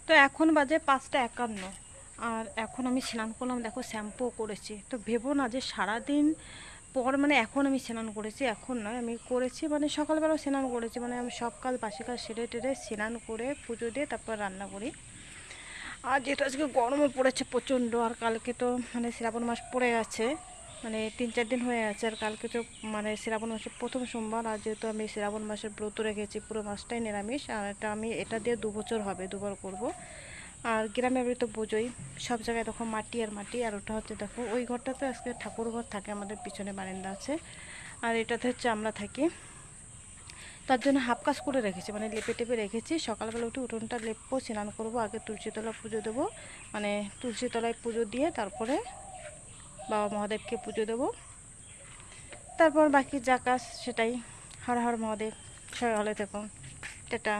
তো এখন বাজে 5টা 51। আর এখন আমি স্নান করলাম, দেখো শ্যাম্পুও করেছি। তো ভেবো না যে সারাদিন পর মানে এখন আমি স্নান করেছি, এখন নয় আমি করেছি, মানে সকালবেলাও স্নান করেছি, মানে আমি সব কাজ বাসি কাজ সেরে টেরে স্নান করে পুজো দিয়ে তারপর রান্না করি। আর যেহেতু আজকে গরমও পড়েছে প্রচণ্ড, আর কালকে তো মানে শ্রাবণ মাস পড়ে গেছে, মানে 3-4 দিন হয়ে গেছে। আর কালকে তো মানে শ্রাবণ মাসের প্রথম সোমবার। আর যেহেতু আমি শ্রাবণ মাসের ব্রত রেখেছি, পুরো মাসটাই নিরামিষ। আর এটা দিয়ে 2 বছর হবে, 2বার করব। আর গ্রামে বাড়ি তো বোঝোই, সব জায়গায় দেখো মাটি আর মাটি। আর ওটা হচ্ছে দেখো ওই ঘরটাতে আজকে ঠাকুর ঘর থাকে, আমাদের পিছনে বারান্দা আছে। আর এটাতে হচ্ছে আমরা থাকি। তার জন্য হাফ কাজ করে রেখেছি, মানে লেপে টেপে রেখেছি। সকালবেলা উঠে উঠোনটা লেপবো, স্নান করবো, আগে তুলসীতলা পুজো দেবো, মানে তুলসীতলায় পুজো দিয়ে তারপরে বাবা মহাদেবকে পুজো দেবো। তারপর বাকি যা কাজ সেটাই। হর হর মহাদেব, সবাই ভালো থেকো, টাটা।